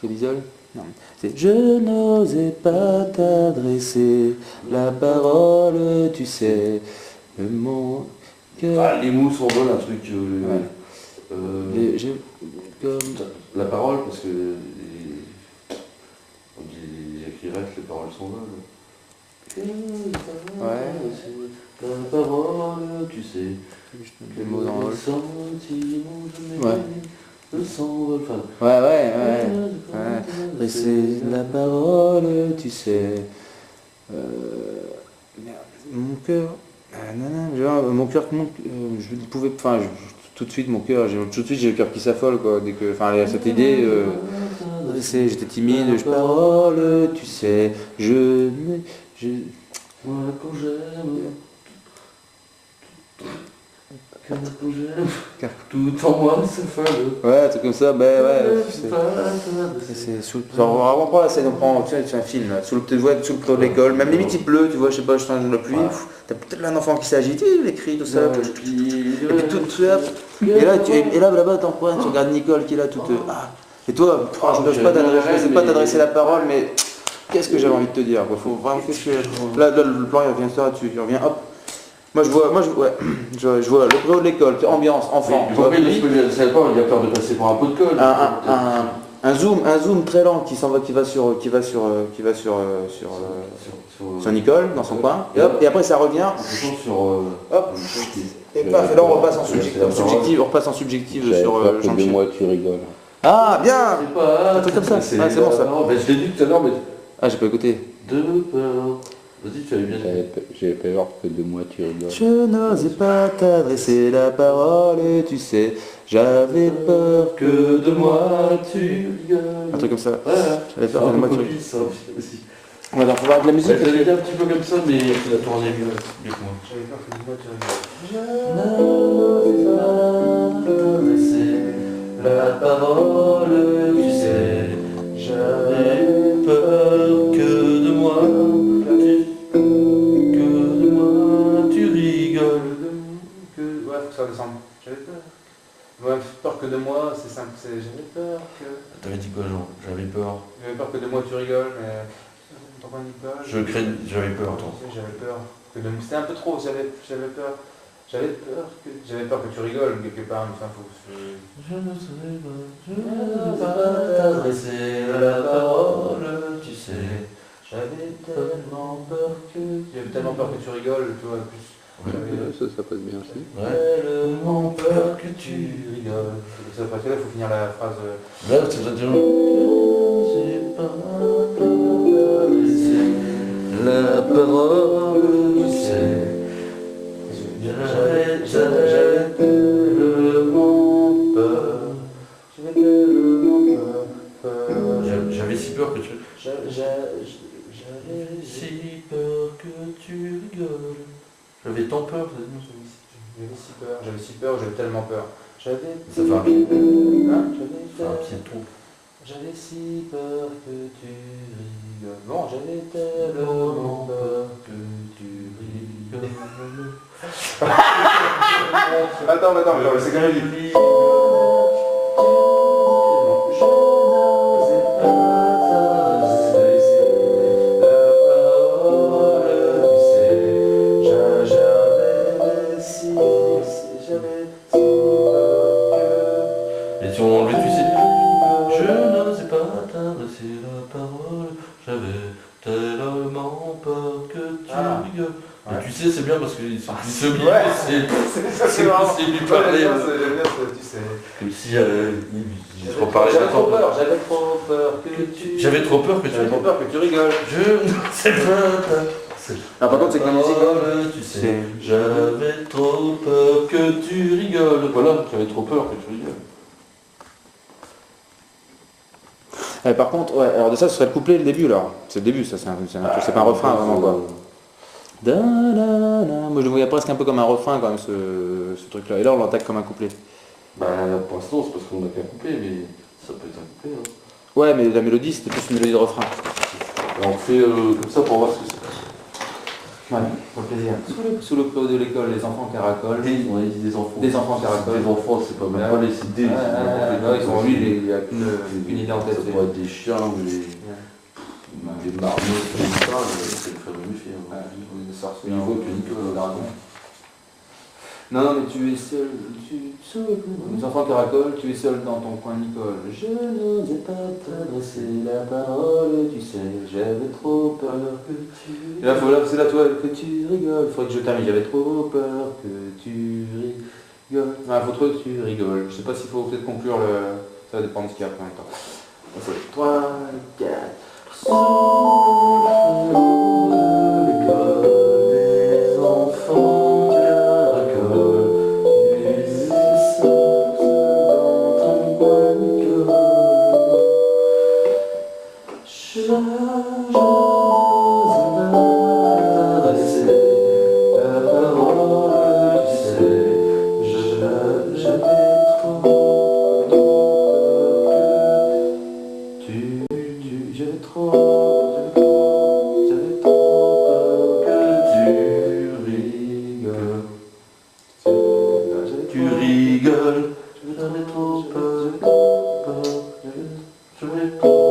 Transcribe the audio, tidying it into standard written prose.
Codisol. Non, c'est je n'osais pas t'adresser la parole, tu sais, mon cœur. Ah, les mots s'envolent, un truc. Comme... La parole, parce que on dit les écrivains que les paroles s'envolent. Ouais. La parole, tu sais. Les mots dans le sentiments, ouais. Le s'envole. Ouais. Dresser la parole, tu sais. Merde. Mon cœur. Mon cœur, je pouvais. Enfin, tout de suite, mon cœur, tout de suite, j'ai le cœur qui s'affole, quoi. Dès que. Enfin, cette idée. J'étais timide, parole, tu sais. Moi, quand j'aime. Tout en moi s'affole. Ouais, un truc comme ça, ben ouais. C'est sous le... On reprend la scène, on prend, tu sais, c'est un film, là, sous le de l'école, même limite il pleut, tu vois, je sais pas, je sens la pluie, t'as peut-être là un enfant qui s'agite, les cris, tout ça, et puis tout ça, et là, là-bas, t'en prends, tu regardes Nicole qui est là, toute... Et toi, je n'ose pas t'adresser la parole, mais qu'est-ce que j'avais envie de te dire, quoi, faut vraiment, là, le plan, il revient ça, tu reviens, hop. Moi je vois le préau de l'école, ambiance, enfant. Oui, parce que c'est pas, il a peur de passer pour un pot de colle. Un zoom très lent qui va sur Nicole dans son coin. Et après ça revient. Hop. Et paf, et là on repasse en subjectif sur le chantier. De moi tu rigoles. Ah bien. Un truc comme ça. C'est bon ça. Je l'ai dit tout à l'heure, mais. Ah j'ai pas écouté. De peur. Vas-y, tu avais bien dit. J'ai peur que de moi tu rigoles. Je n'osais pas t'adresser la parole, tu sais. J'avais peur que de moi tu rigoles. Un truc comme ça. J'avais peur que de moi tu rigoles. On va voir de la musique. J'allais dire un petit peu comme ça, mais tu l'as tourné mieux avec moi. J'avais peur que de moi tu rigoles. Je n'osais pas t'adresser la parole, tu sais. J'avais peur que de moi. Ouais, faut que ça descende. J'avais peur. Ouais, peur que de moi, c'est simple, j'avais peur que... T'avais dit quoi, Jean? J'avais peur. J'avais peur que de moi tu rigoles, mais... T'entends Nicole? J'avais peur, toi. J'avais peur. C'était un peu trop, j'avais peur. J'avais peur que tu rigoles quelque part, mais enfin faut... Je ne savais pas t'adresser la parole, tu sais. J'avais tellement peur que tu rigoles, tu vois, plus... Ça passe bien aussi. Tellement peur que tu rigoles. Ça passe là, il faut finir la phrase... Là, c'est déjà... Je n'ai pas t'adresser la parole, tu sais. J'avais tellement peur. J'avais si peur que tu... J'avais si peur que tu rigoles. J'avais tant peur. J'avais si peur, j'avais tellement peur. Ça fait un pied. J'avais un pied de trou. J'avais si peur que tu rigoles. Bon, j'avais tellement peur que tu rigoles. Attends, c'est quand même du... Et si on enlevait, tu sais, je n'osais pas t'adresser la parole, j'avais tellement peur que tu rigoles. Et tu sais, c'est bien parce que c'est lui parler. Tu sais. Comme si il reparlait de temps. J'avais trop peur que tu... J'avais trop peur que tu rigoles. Je n'osais pas. Ah, par contre, c'est que la musique... Tu sais, j'avais trop peur que tu rigoles. Voilà, j'avais trop peur que tu rigoles. Par contre, ouais, alors de ça, ce serait le couplet, le début, alors. C'est le début, ça, c'est pas un refrain, vraiment, quoi. Moi, je le voyais presque un peu comme un refrain, quand même, ce truc-là. Et là, on l'attaque comme un couplet. Bah, pour l'instant, c'est parce qu'on n'a qu'un couplet, mais ça peut être un couplet. Hein. Ouais, mais la mélodie, c'était plus une mélodie de refrain. Alors, on fait comme ça pour voir ce que c'est. Ouais, pour le plaisir. Sous le clos de l'école, les enfants caracolent. On a dit des enfants. Des enfants caracolent. Des enfants, c'est pas même pas les CD. Ils sont lui, il n'y a qu'une idée en tête. Ça pourrait être des chiens ou des marmottes comme ça, c'est le frère de mes filles. Des sorciers. Il voit que Nicolas Dragon. Non, mais tu es seul, les enfants caracolent, tu es seul dans ton coin, Nicole. Je n'osais pas t'adresser la parole, tu sais, j'avais trop peur que tu... Et là, c'est là, toi, que tu rigoles. Il faudrait que je termine, j'avais trop peur que tu rigoles. Ah, faut trop que tu rigoles. Je sais pas s'il faut peut-être conclure le... Ça va dépendre de ce qu'il y a après en même temps. 3, 4... Sous le flot de l'école des enfants caracolent, tu es seul dans ton coin, Nicole. Je n'ose pas t'adresser la parole, tu sais, j'avais trop peur que j'avais trop peur que tu rigoles. Tu rigoles, j'avais trop peur, j'avais trop